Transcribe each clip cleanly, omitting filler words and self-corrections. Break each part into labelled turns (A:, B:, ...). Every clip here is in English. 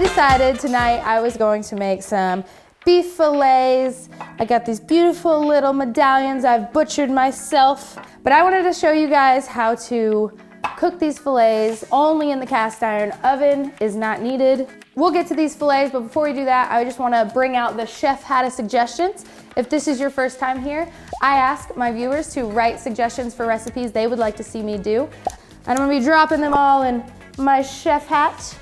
A: decided tonight I was going to make some beef fillets. I got these beautiful little medallions I've butchered myself, but I wanted to show you guys how to cook these fillets only in the cast iron. Oven is not needed. We'll get to these fillets, but before we do that, I just wanna bring out the chef had a suggestions. If this is your first time here, I ask my viewers to write suggestions for recipes they would like to see me do. And I'm gonna be dropping them all in my chef hat.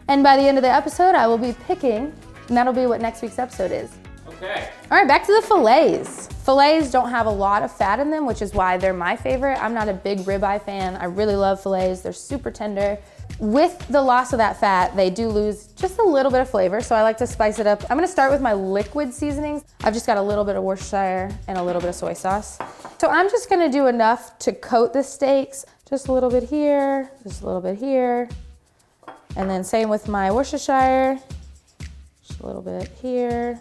A: And by the end of the episode, I will be picking, and that'll be what next week's episode is.
B: Okay.
A: All right, back to the fillets. Fillets don't have a lot of fat in them, which is why they're my favorite. I'm not a big ribeye fan. I really love fillets. They're super tender. With the loss of that fat, they do lose just a little bit of flavor, so I like to spice it up. I'm gonna start with my liquid seasonings. I've just got a little bit of Worcestershire and a little bit of soy sauce. So I'm just gonna do enough to coat the steaks. Just a little bit here, just a little bit here. And then same with my Worcestershire. Just a little bit here,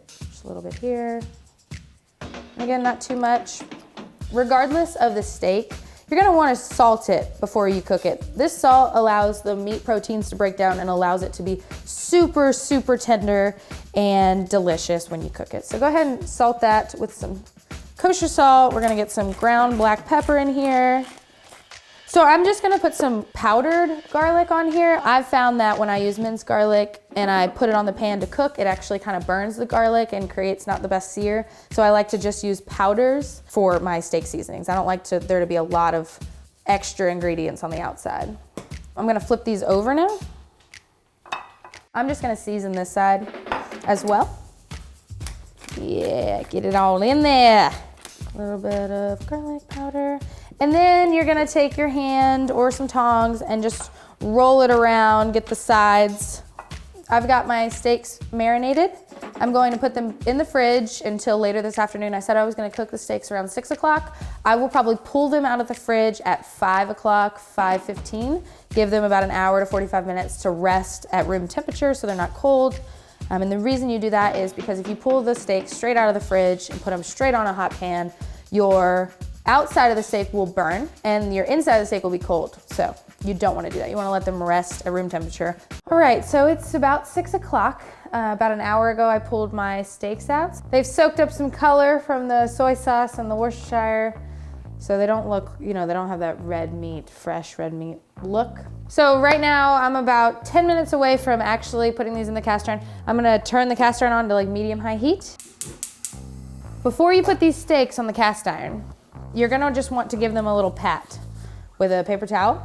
A: just a little bit here. And again, not too much. Regardless of the steak, you're gonna wanna salt it before you cook it. This salt allows the meat proteins to break down and allows it to be super, super tender and delicious when you cook it. So go ahead and salt that with some kosher salt. We're gonna get some ground black pepper in here. So I'm just gonna put some powdered garlic on here. I've found that when I use minced garlic and I put it on the pan to cook, it actually kind of burns the garlic and creates not the best sear. So I like to just use powders for my steak seasonings. I don't like there to be a lot of extra ingredients on the outside. I'm gonna flip these over now. I'm just gonna season this side as well. Yeah, get it all in there. A little bit of garlic powder. And then you're gonna take your hand or some tongs and just roll it around, get the sides. I've got my steaks marinated. I'm going to put them in the fridge until later this afternoon. I said I was gonna cook the steaks around 6 o'clock. I will probably pull them out of the fridge at 5 o'clock, 5:15. Give them about an hour to 45 minutes to rest at room temperature so they're not cold. And the reason you do that is because if you pull the steaks straight out of the fridge and put them straight on a hot pan, your outside of the steak will burn and your inside of the steak will be cold. So you don't want to do that. You want to let them rest at room temperature. All right, so it's about 6 o'clock. About an hour ago, I pulled my steaks out. They've soaked up some color from the soy sauce and the Worcestershire. So they don't look, they don't have that red meat, fresh red meat look. So right now I'm about 10 minutes away from actually putting these in the cast iron. I'm gonna turn the cast iron on to like medium-high heat. Before you put these steaks on the cast iron, you're gonna just want to give them a little pat with a paper towel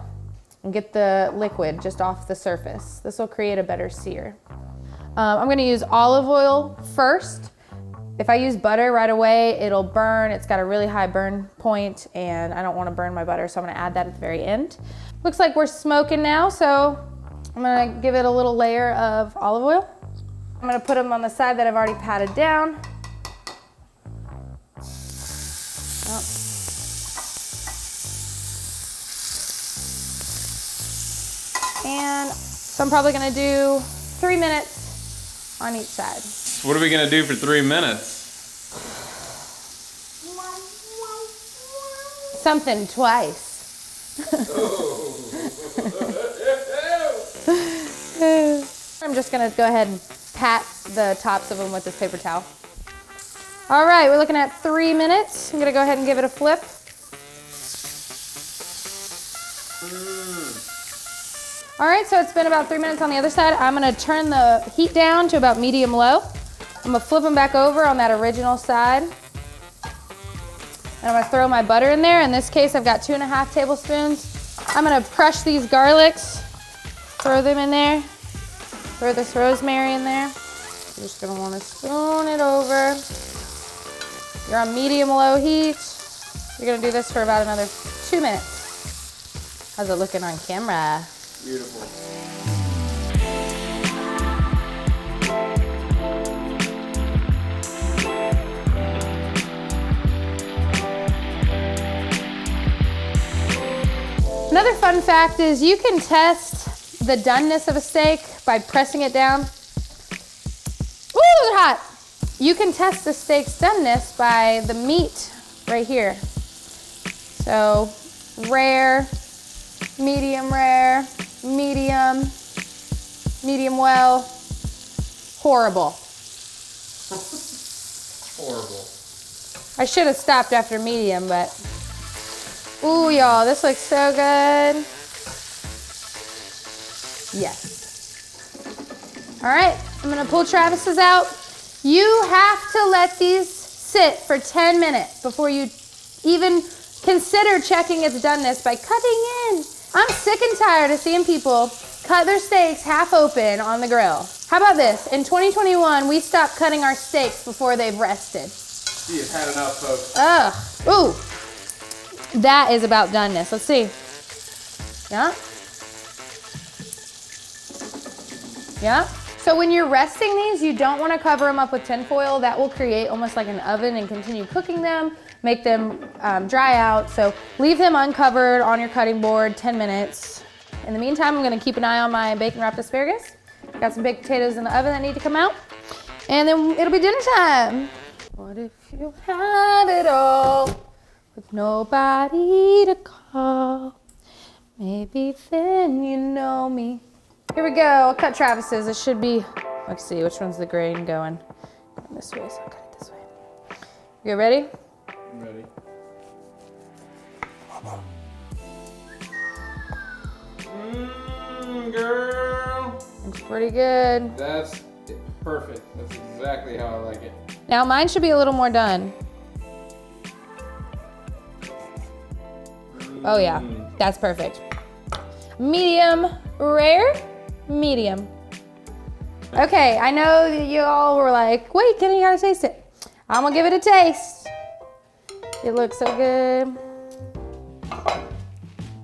A: and get the liquid just off the surface. This will create a better sear. I'm gonna use olive oil first. If I use butter right away, it'll burn. It's got a really high burn point and I don't wanna burn my butter, so I'm gonna add that at the very end. Looks like we're smoking now, so I'm gonna give it a little layer of olive oil. I'm gonna put them on the side that I've already patted down. Oh. And so I'm probably gonna do 3 minutes on each side.
B: What are we gonna do for 3 minutes?
A: Something twice. I'm just gonna go ahead and pat the tops of them with this paper towel. All right, we're looking at 3 minutes. I'm gonna go ahead and give it a flip. All right, so it's been about 3 minutes on the other side. I'm gonna turn the heat down to about medium-low. I'm gonna flip them back over on that original side. And I'm gonna throw my butter in there. In this case, I've got 2.5 tablespoons. I'm gonna crush these garlics, throw them in there, throw this rosemary in there. You're just gonna wanna spoon it over. You're on medium-low heat. You're gonna do this for about another 2 minutes. How's it looking on camera?
B: Beautiful.
A: Another fun fact is you can test the doneness of a steak by pressing it down. Ooh, it's hot. You can test the steak's doneness by the meat right here. So rare, medium, medium well. Horrible.
B: Horrible.
A: I should have stopped after medium, but. Ooh, y'all, this looks so good. Yes. All right, I'm gonna pull Travis's out. You have to let these sit for 10 minutes before you even consider checking its doneness by cutting in. I'm sick and tired of seeing people cut their steaks half open on the grill. How about this? In 2021, we stopped cutting our steaks before they've rested.
B: We have had enough, folks.
A: Ugh. Ooh. That is about doneness. Let's see. Yeah. Yeah. So when you're resting these, you don't want to cover them up with tin foil. That will create almost like an oven and continue cooking them, make them dry out. So leave them uncovered on your cutting board 10 minutes. In the meantime, I'm going to keep an eye on my bacon wrapped asparagus. Got some baked potatoes in the oven that need to come out. And then it'll be dinner time. What if you had it all with nobody to call? Maybe then you know me. Here we go. I'll cut Travis's. It should be, let's see, which one's the grain going? Going this way, so I'll cut it this way. You ready?
B: I'm ready. Girl.
A: It's pretty good.
B: That's perfect. That's exactly how I like it.
A: Now mine should be a little more done. Oh yeah, that's perfect. Medium rare, medium. Okay, I know that you all were like, wait, Kenna, you gotta taste it. I'm gonna give it a taste. It looks so good.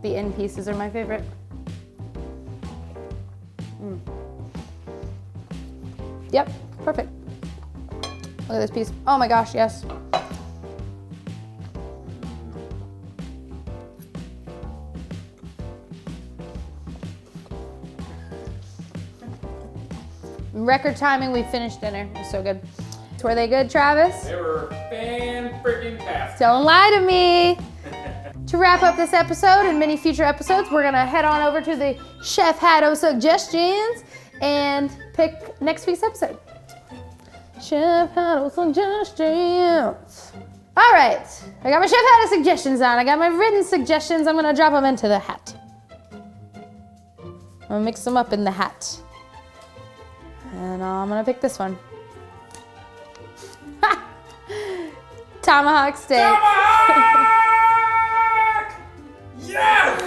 A: The end pieces are my favorite. Yep, perfect. Look at this piece. Oh my gosh, yes. Record timing, we finished dinner. It was so good. Were they good, Travis?
B: They were fan-freaking-tastic.
A: Don't lie to me. To wrap up this episode and many future episodes, we're gonna head on over to the Chef Hatto suggestions and pick next week's episode. Chef Hatto suggestions. All right, I got my Chef Hatto suggestions on. I got my written suggestions. I'm gonna drop them into the hat. I'm gonna mix them up in the hat. And I'm gonna pick this one. Tomahawk steak.
B: Tomahawk! Yes!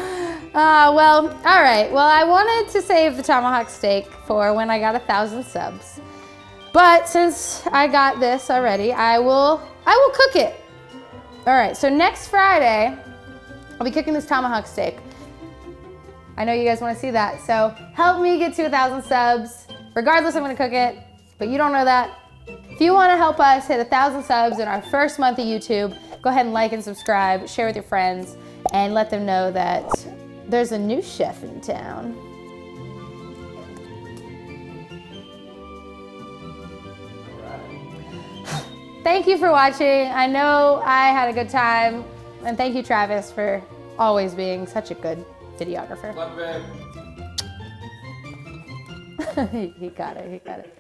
A: Well, all right. Well, I wanted to save the tomahawk steak for when I got 1,000 subs. But since I got this already, I will cook it. All right, so next Friday, I'll be cooking this tomahawk steak. I know you guys wanna see that, so help me get to 1,000 subs. Regardless, I'm gonna cook it, but you don't know that. If you wanna help us hit 1,000 subs in our first month of YouTube, go ahead and like and subscribe, share with your friends, and let them know that there's a new chef in town. Thank you for watching. I know I had a good time, and thank you, Travis, for always being such a good videographer.
B: Love it.
A: He got it, he got it.